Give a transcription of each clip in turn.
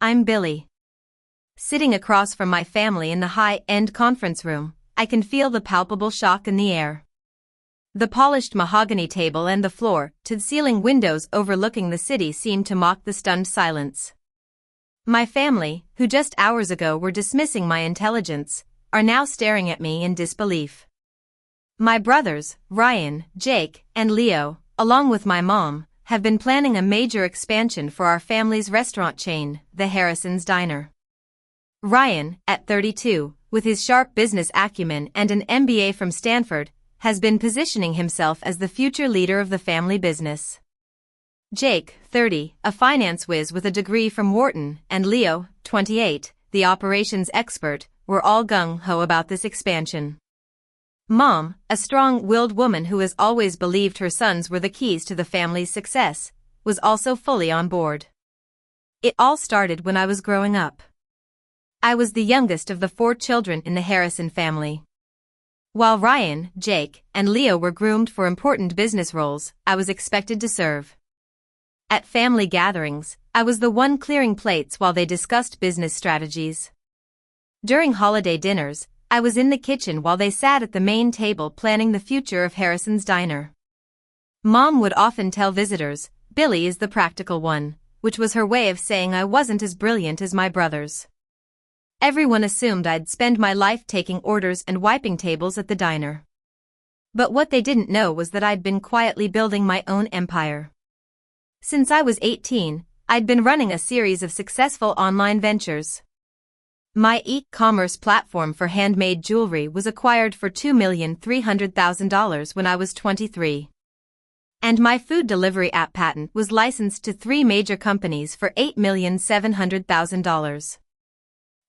I'm Billy. Sitting across from my family in the high-end conference room, I can feel the palpable shock in the air. The polished mahogany table and the floor-to-the-ceiling windows overlooking the city seem to mock the stunned silence. My family, who just hours ago were dismissing my intelligence, are now staring at me in disbelief. My brothers, Ryan, Jake, and Leo, along with my mom, have been planning a major expansion for our family's restaurant chain, the Harrison's Diner. Ryan, at 32, with his sharp business acumen and an MBA from Stanford, has been positioning himself as the future leader of the family business. Jake, 30, a finance whiz with a degree from Wharton, and Leo, 28, the operations expert, were all gung-ho about this expansion. Mom, a strong-willed woman who has always believed her sons were the keys to the family's success, was also fully on board. It all started when I was growing up. I was the youngest of the 4 children in the Harrison family. While Ryan, Jake, and Leo were groomed for important business roles, I was expected to serve. At family gatherings, I was the one clearing plates while they discussed business strategies. During holiday dinners, I was in the kitchen while they sat at the main table planning the future of Harrison's Diner. Mom would often tell visitors, "Billy is the practical one," which was her way of saying I wasn't as brilliant as my brothers. Everyone assumed I'd spend my life taking orders and wiping tables at the diner. But what they didn't know was that I'd been quietly building my own empire. Since I was 18, I'd been running a series of successful online ventures. My e-commerce platform for handmade jewelry was acquired for $2,300,000 when I was 23. And my food delivery app patent was licensed to 3 major companies for $8,700,000.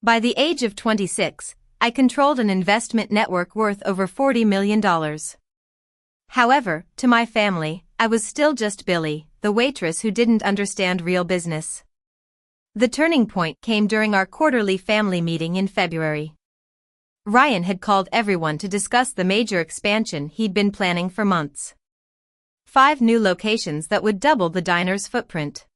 By the age of 26, I controlled an investment network worth over $40 million. However, to my family, I was still just Billy, the waitress who didn't understand real business. The turning point came during our quarterly family meeting in February. Ryan had called everyone to discuss the major expansion he'd been planning for months. 5 new locations that would double the diner's footprint.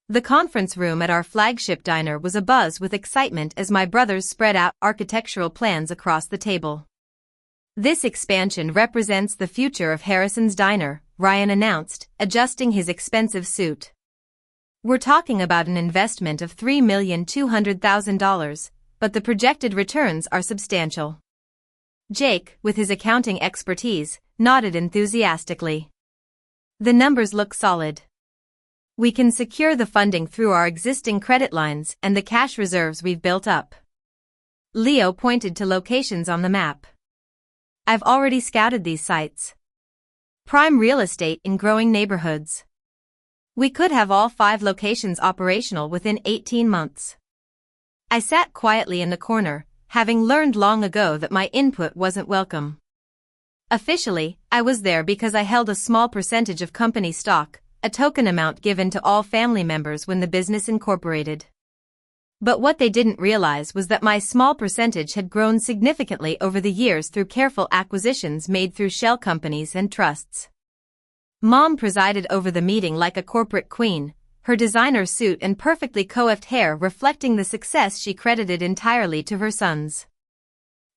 The conference room at our flagship diner was abuzz with excitement as my brothers spread out architectural plans across the table. "This expansion represents the future of Harrison's Diner," Ryan announced, adjusting his expensive suit. "We're talking about an investment of $3,200,000, but the projected returns are substantial." Jake, with his accounting expertise, nodded enthusiastically. "The numbers look solid. We can secure the funding through our existing credit lines and the cash reserves we've built up." Leo pointed to locations on the map. "I've already scouted these sites. Prime real estate in growing neighborhoods. We could have all 5 locations operational within 18 months." I sat quietly in the corner, having learned long ago that my input wasn't welcome. Officially, I was there because I held a small percentage of company stock, a token amount given to all family members when the business incorporated. But what they didn't realize was that my small percentage had grown significantly over the years through careful acquisitions made through shell companies and trusts. Mom presided over the meeting like a corporate queen, her designer suit and perfectly coiffed hair reflecting the success she credited entirely to her sons.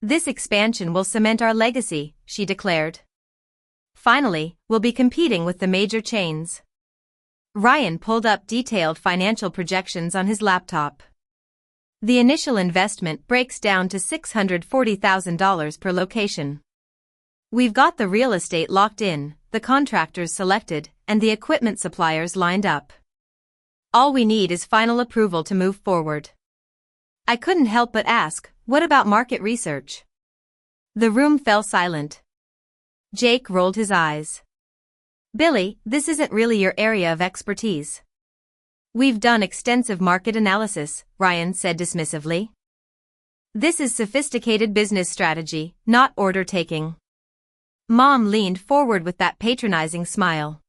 "This expansion will cement our legacy," she declared. "Finally, we'll be competing with the major chains." Ryan pulled up detailed financial projections on his laptop. The initial investment breaks down to $640,000 per location. "We've got the real estate locked in, the contractors selected, and the equipment suppliers lined up. All we need is final approval to move forward." I couldn't help but ask, "What about market research?" The room fell silent. Jake rolled his eyes. "Billy, this isn't really your area of expertise." "We've done extensive market analysis," Ryan said dismissively. "This is sophisticated business strategy, not order taking." Mom leaned forward with that patronizing smile.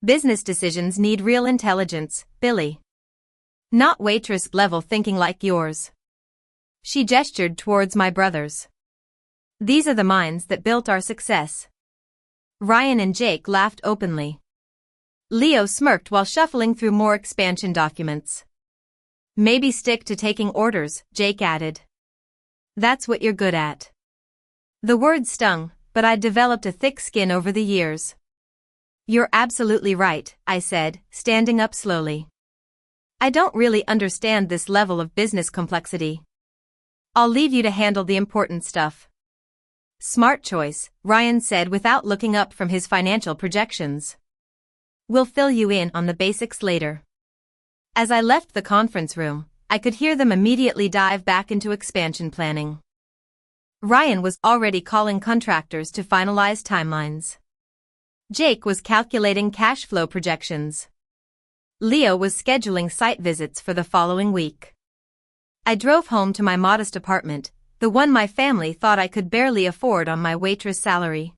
"Business decisions need real intelligence, Billy. Not waitress-level thinking like yours." She gestured towards my brothers. "These are the minds that built our success." Ryan and Jake laughed openly. Leo smirked while shuffling through more expansion documents. Maybe stick to taking orders, Jake added. That's what you're good at. The word stung, but I'd developed a thick skin over the years. You're absolutely right, I said, standing up slowly. I don't really understand this level of business complexity. I'll leave you to handle the important stuff. Smart choice, Ryan said without looking up from his financial projections. We'll fill you in on the basics later. As I left the conference room, I could hear them immediately dive back into expansion planning. Ryan was already calling contractors to finalize timelines. Jake was calculating cash flow projections. Leo was scheduling site visits for the following week. I drove home to my modest apartment, the one my family thought I could barely afford on my waitress salary.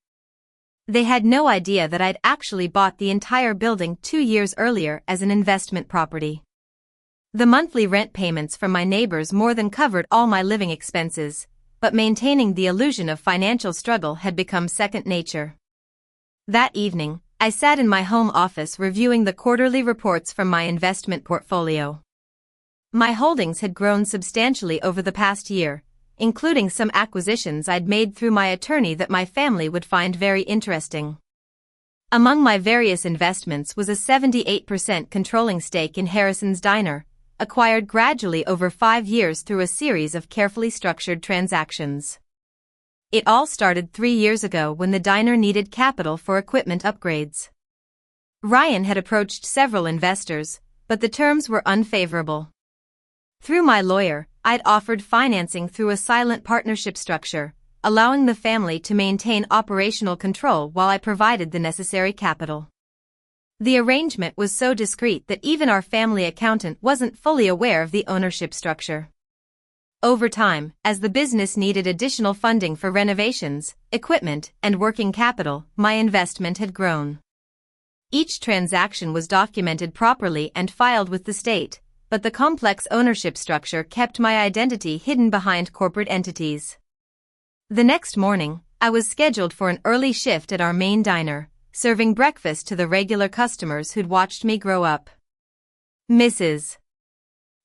They had no idea that I'd actually bought the entire building 2 years earlier as an investment property. The monthly rent payments from my neighbors more than covered all my living expenses, but maintaining the illusion of financial struggle had become second nature. That evening, I sat in my home office reviewing the quarterly reports from my investment portfolio. My holdings had grown substantially over the past year, including some acquisitions I'd made through my attorney that my family would find very interesting. Among my various investments was a 78% controlling stake in Harrison's Diner, acquired gradually over 5 years through a series of carefully structured transactions. It all started 3 years ago when the diner needed capital for equipment upgrades. Ryan had approached several investors, but the terms were unfavorable. Through my lawyer, I'd offered financing through a silent partnership structure, allowing the family to maintain operational control while I provided the necessary capital. The arrangement was so discreet that even our family accountant wasn't fully aware of the ownership structure. Over time, as the business needed additional funding for renovations, equipment, and working capital, my investment had grown. Each transaction was documented properly and filed with the state, but the complex ownership structure kept my identity hidden behind corporate entities. The next morning, I was scheduled for an early shift at our main diner, serving breakfast to the regular customers who'd watched me grow up. Mrs.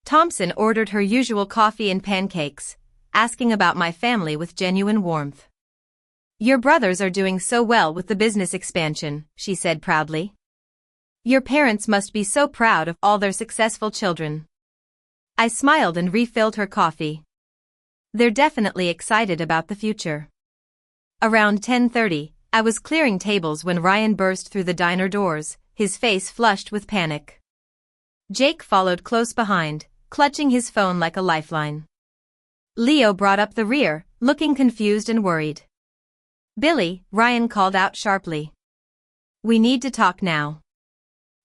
Thompson ordered her usual coffee and pancakes, asking about my family with genuine warmth. Your brothers are doing so well with the business expansion, she said proudly. Your parents must be so proud of all their successful children. I smiled and refilled her coffee. They're definitely excited about the future. Around 10:30, I was clearing tables when Ryan burst through the diner doors, his face flushed with panic. Jake followed close behind, clutching his phone like a lifeline. Leo brought up the rear, looking confused and worried. Billy, Ryan called out sharply. We need to talk now.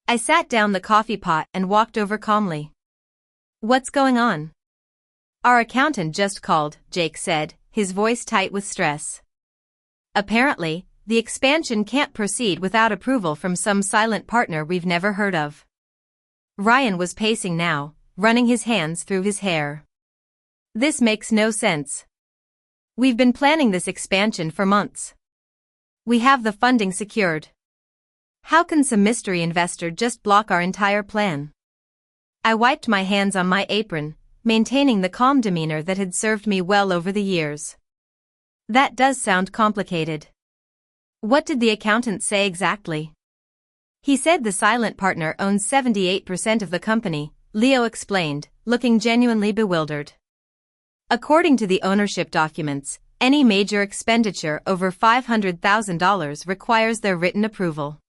I sat down the coffee pot and walked over calmly. What's going on? Our accountant just called, Jake said, his voice tight with stress. Apparently, the expansion can't proceed without approval from some silent partner we've never heard of. Ryan was pacing now, running his hands through his hair. This makes no sense. We've been planning this expansion for months. We have the funding secured. How can some mystery investor just block our entire plan? I wiped my hands on my apron, maintaining the calm demeanor that had served me well over the years. That does sound complicated. What did the accountant say exactly? He said the silent partner owns 78% of the company, Leo explained, looking genuinely bewildered. According to the ownership documents, any major expenditure over $500,000 requires their written approval.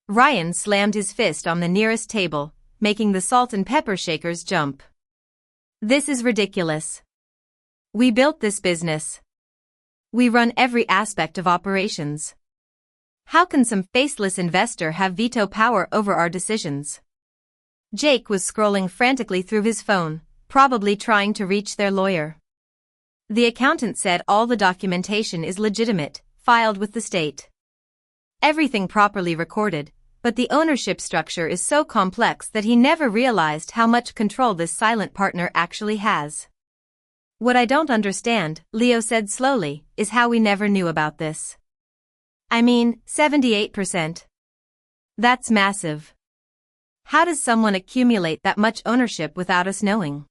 Ryan slammed his fist on the nearest table, making the salt and pepper shakers jump. This is ridiculous. We built this business. We run every aspect of operations. How can some faceless investor have veto power over our decisions? Jake was scrolling frantically through his phone, probably trying to reach their lawyer. The accountant said all the documentation is legitimate, filed with the state. Everything properly recorded, but the ownership structure is so complex that he never realized how much control this silent partner actually has. What I don't understand, Leo said slowly, is how we never knew about this. I mean, 78%. That's massive. How does someone accumulate that much ownership without us knowing?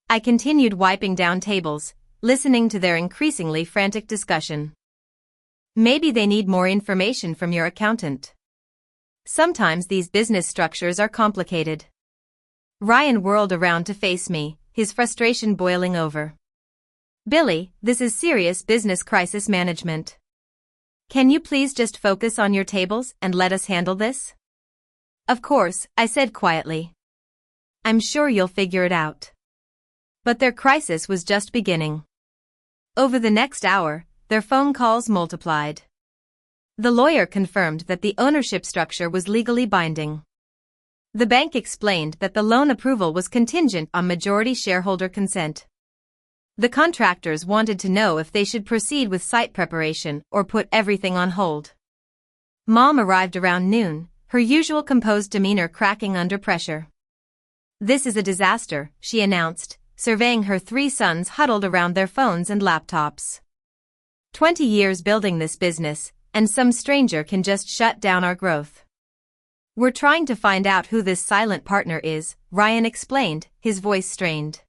I continued wiping down tables, listening to their increasingly frantic discussion. Maybe they need more information from your accountant. Sometimes these business structures are complicated. Ryan whirled around to face me, his frustration boiling over. Billy, this is serious business crisis management. Can you please just focus on your tables and let us handle this? Of course, I said quietly. I'm sure you'll figure it out. But their crisis was just beginning. Over the next hour, their phone calls multiplied. The lawyer confirmed that the ownership structure was legally binding. The bank explained that the loan approval was contingent on majority shareholder consent. The contractors wanted to know if they should proceed with site preparation or put everything on hold. Mom arrived around noon, her usual composed demeanor cracking under pressure. This is a disaster, she announced, surveying her 3 sons huddled around their phones and laptops. 20 years building this business, and some stranger can just shut down our growth. We're trying to find out who this silent partner is, Ryan explained, his voice strained.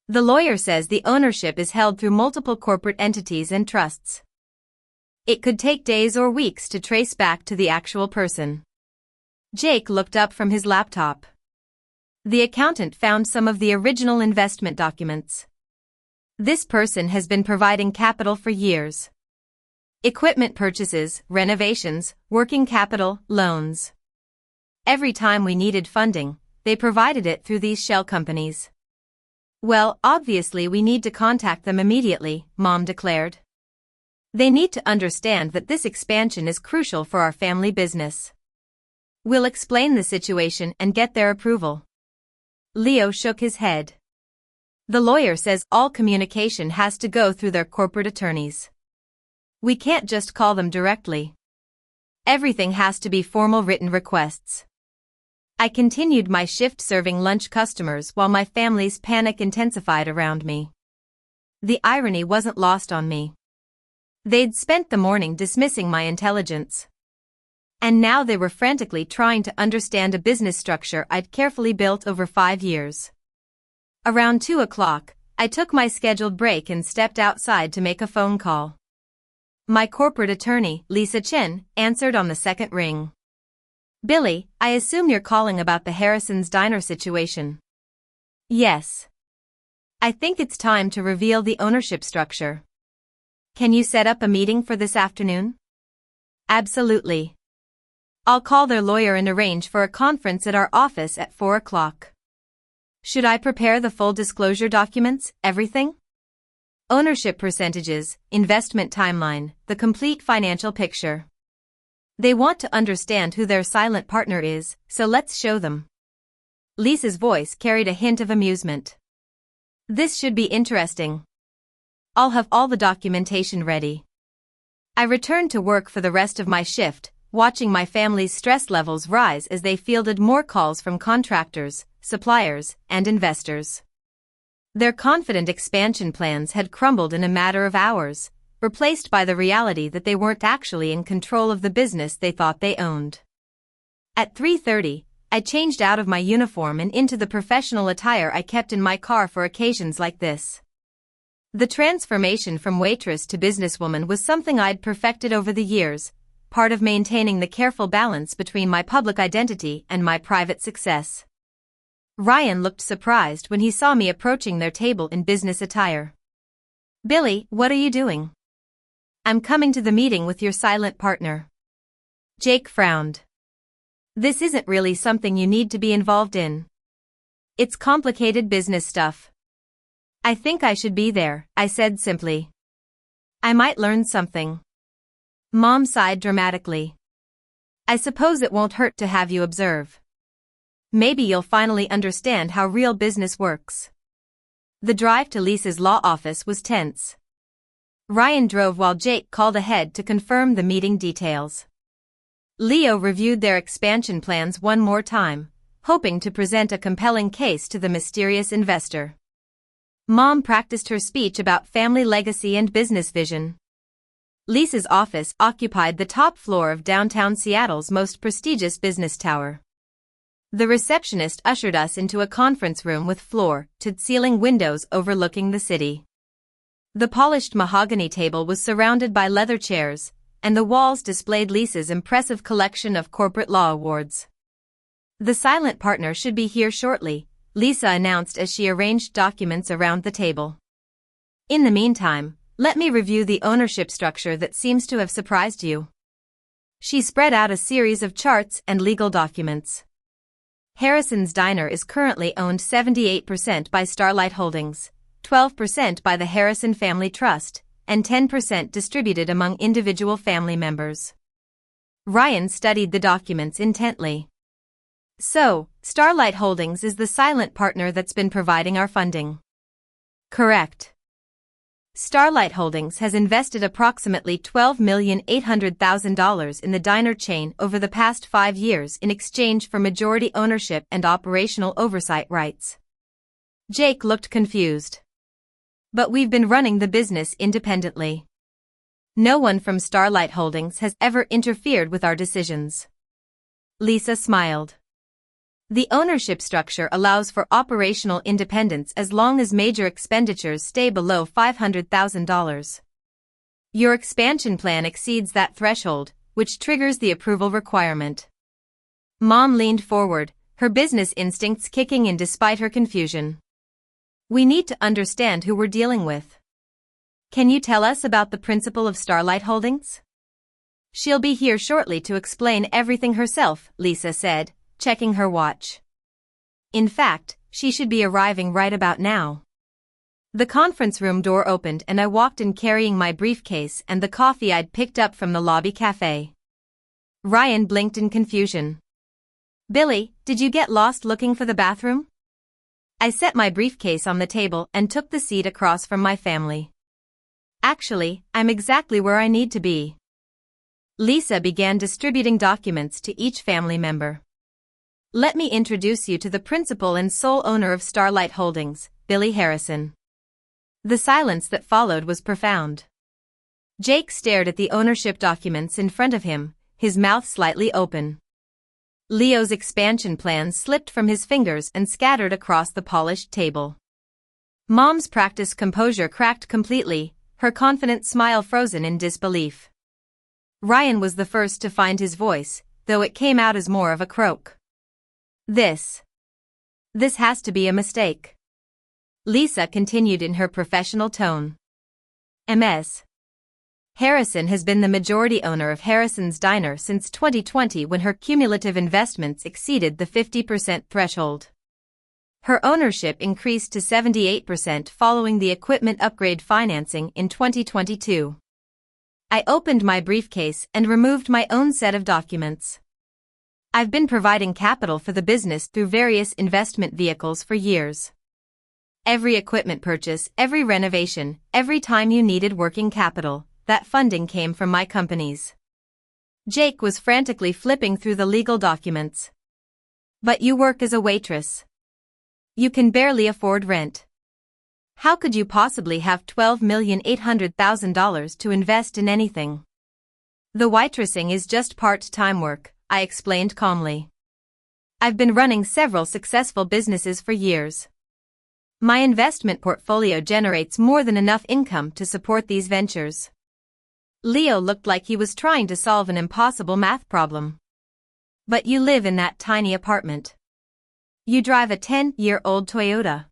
The lawyer says the ownership is held through multiple corporate entities and trusts. It could take days or weeks to trace back to the actual person. Jake looked up from his laptop. The accountant found some of the original investment documents. This person has been providing capital for years. Equipment purchases, renovations, working capital, loans. Every time we needed funding, they provided it through these shell companies. Well, obviously we need to contact them immediately, Mom declared. They need to understand that this expansion is crucial for our family business. We'll explain the situation and get their approval. Leo shook his head. The lawyer says all communication has to go through their corporate attorneys. We can't just call them directly. Everything has to be formal written requests. I continued my shift serving lunch customers while my family's panic intensified around me. The irony wasn't lost on me. They'd spent the morning dismissing my intelligence. And now they were frantically trying to understand a business structure I'd carefully built over 5 years. Around 2 o'clock, I took my scheduled break and stepped outside to make a phone call. My corporate attorney, Lisa Chen, answered on the second ring. Billy, I assume you're calling about the Harrison's diner situation. Yes. I think it's time to reveal the ownership structure. Can you set up a meeting for this afternoon? Absolutely. I'll call their lawyer and arrange for a conference at our office at 4 o'clock. Should I prepare the full disclosure documents, everything? Ownership percentages, investment timeline, the complete financial picture. They want to understand who their silent partner is, so let's show them. Lisa's voice carried a hint of amusement. This should be interesting. I'll have all the documentation ready. I returned to work for the rest of my shift, watching my family's stress levels rise as they fielded more calls from contractors, suppliers, and investors. Their confident expansion plans had crumbled in a matter of hours, replaced by the reality that they weren't actually in control of the business they thought they owned. At 3:30, I changed out of my uniform and into the professional attire I kept in my car for occasions like this. The transformation from waitress to businesswoman was something I'd perfected over the years, part of maintaining the careful balance between my public identity and my private success. Ryan looked surprised when he saw me approaching their table in business attire. Billy, what are you doing? I'm coming to the meeting with your silent partner. Jake frowned. This isn't really something you need to be involved in. It's complicated business stuff. I think I should be there, I said simply. I might learn something. Mom sighed dramatically. I suppose it won't hurt to have you observe. Maybe you'll finally understand how real business works. The drive to Lisa's law office was tense. Ryan drove while Jake called ahead to confirm the meeting details. Leo reviewed their expansion plans one more time, hoping to present a compelling case to the mysterious investor. Mom practiced her speech about family legacy and business vision. Lisa's office occupied the top floor of downtown Seattle's most prestigious business tower. The receptionist ushered us into a conference room with floor-to-ceiling windows overlooking the city. The polished mahogany table was surrounded by leather chairs, and the walls displayed Lisa's impressive collection of corporate law awards. "The silent partner should be here shortly," Lisa announced as she arranged documents around the table. "In the meantime, let me review the ownership structure that seems to have surprised you." She spread out a series of charts and legal documents. Harrison's Diner is currently owned 78% by Starlight Holdings, 12% by the Harrison Family Trust, and 10% distributed among individual family members. Ryan studied the documents intently. "So, Starlight Holdings is the silent partner that's been providing our funding." "Correct." Starlight Holdings has invested approximately $12,800,000 in the diner chain over the past 5 years in exchange for majority ownership and operational oversight rights. Jake looked confused. "But we've been running the business independently. No one from Starlight Holdings has ever interfered with our decisions." Lisa smiled. "The ownership structure allows for operational independence as long as major expenditures stay below $500,000. Your expansion plan exceeds that threshold, which triggers the approval requirement." Mom leaned forward, her business instincts kicking in despite her confusion. "We need to understand who we're dealing with. Can you tell us about the principal of Starlight Holdings?" "She'll be here shortly to explain everything herself," Lisa said, checking her watch. "In fact, she should be arriving right about now." The conference room door opened and I walked in carrying my briefcase and the coffee I'd picked up from the lobby cafe. Ryan blinked in confusion. "Billy, did you get lost looking for the bathroom?" I set my briefcase on the table and took the seat across from my family. "Actually, I'm exactly where I need to be." Lisa began distributing documents to each family member. "Let me introduce you to the principal and sole owner of Starlight Holdings, Billy Harrison." The silence that followed was profound. Jake stared at the ownership documents in front of him, his mouth slightly open. Leo's expansion plans slipped from his fingers and scattered across the polished table. Mom's practiced composure cracked completely, her confident smile frozen in disbelief. Ryan was the first to find his voice, though it came out as more of a croak. This has to be a mistake." Lisa continued in her professional tone. "Ms. Harrison has been the majority owner of Harrison's Diner since 2020 when her cumulative investments exceeded the 50% threshold. Her ownership increased to 78% following the equipment upgrade financing in 2022. I opened my briefcase and removed my own set of documents. "I've been providing capital for the business through various investment vehicles for years. Every equipment purchase, every renovation, every time you needed working capital, that funding came from my companies." Jake was frantically flipping through the legal documents. "But you work as a waitress. You can barely afford rent. How could you possibly have $12,800,000 to invest in anything?" "The waitressing is just part-time work," I explained calmly. "I've been running several successful businesses for years. My investment portfolio generates more than enough income to support these ventures." Leo looked like he was trying to solve an impossible math problem. "But you live in that tiny apartment. You drive a 10-year-old Toyota.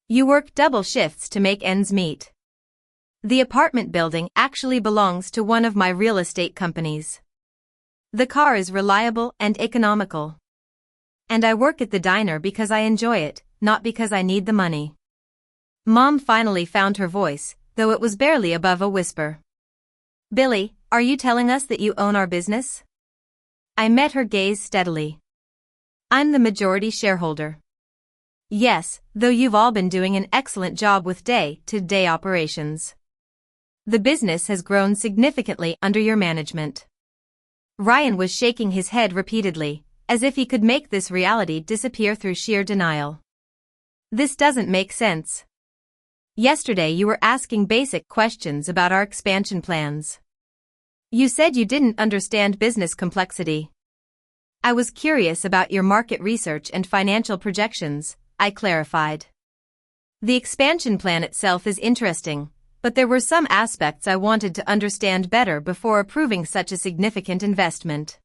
You work double shifts to make ends meet. The apartment building actually belongs to one of my real estate companies. The car is reliable and economical. And I work at the diner because I enjoy it, not because I need the money." Mom finally found her voice, though it was barely above a whisper. "Billy, are you telling us that you own our business?" I met her gaze steadily. "I'm the majority shareholder." "Yes, though you've all been doing an excellent job with day-to-day operations. The business has grown significantly under your management." Ryan was shaking his head repeatedly, as if he could make this reality disappear through sheer denial. "This doesn't make sense. Yesterday you were asking basic questions about our expansion plans. You said you didn't understand business complexity. I was curious about your market research and financial projections, I clarified. The expansion plan itself is interesting, but there were some aspects I wanted to understand better before approving such a significant investment.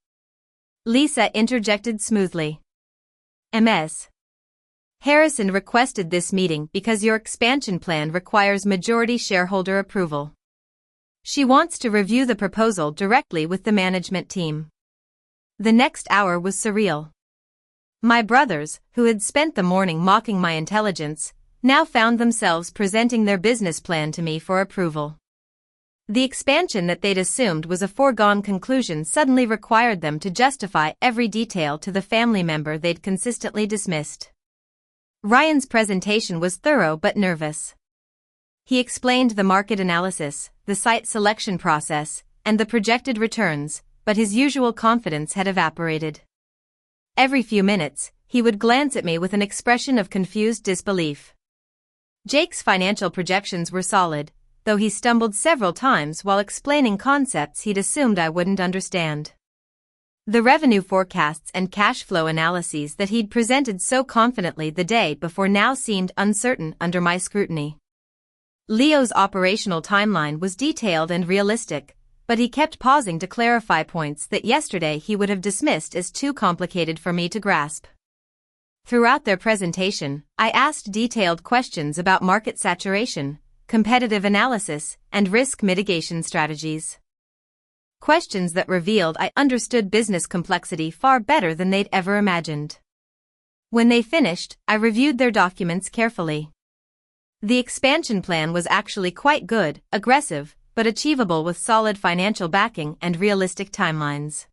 Lisa interjected smoothly. Ms. Harrison requested this meeting because your expansion plan requires majority shareholder approval. She wants to review the proposal directly with the management team. The next hour was surreal. My brothers, who had spent the morning mocking my intelligence, now found themselves presenting their business plan to me for approval. The expansion that they'd assumed was a foregone conclusion suddenly required them to justify every detail to the family member they'd consistently dismissed. Ryan's presentation was thorough but nervous. He explained the market analysis, the site selection process, and the projected returns, but his usual confidence had evaporated. Every few minutes, he would glance at me with an expression of confused disbelief. Jake's financial projections were solid, though he stumbled several times while explaining concepts he'd assumed I wouldn't understand. The revenue forecasts and cash flow analyses that he'd presented so confidently the day before now seemed uncertain under my scrutiny. Leo's operational timeline was detailed and realistic, but he kept pausing to clarify points that yesterday he would have dismissed as too complicated for me to grasp. Throughout their presentation, I asked detailed questions about market saturation, competitive analysis, and risk mitigation strategies. Questions that revealed I understood business complexity far better than they'd ever imagined. When they finished, I reviewed their documents carefully. The expansion plan was actually quite good, aggressive, but achievable with solid financial backing and realistic timelines.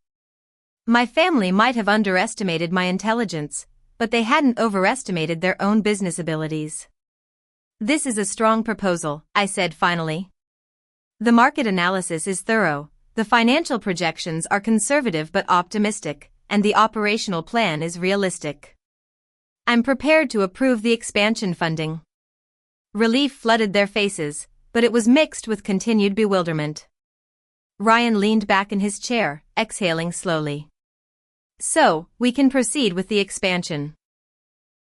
My family might have underestimated my intelligence, but they hadn't overestimated their own business abilities. This is a strong proposal, I said finally. The market analysis is thorough, the financial projections are conservative but optimistic, and the operational plan is realistic. I'm prepared to approve the expansion funding. Relief flooded their faces, but it was mixed with continued bewilderment. Ryan leaned back in his chair, exhaling slowly. So, we can proceed with the expansion.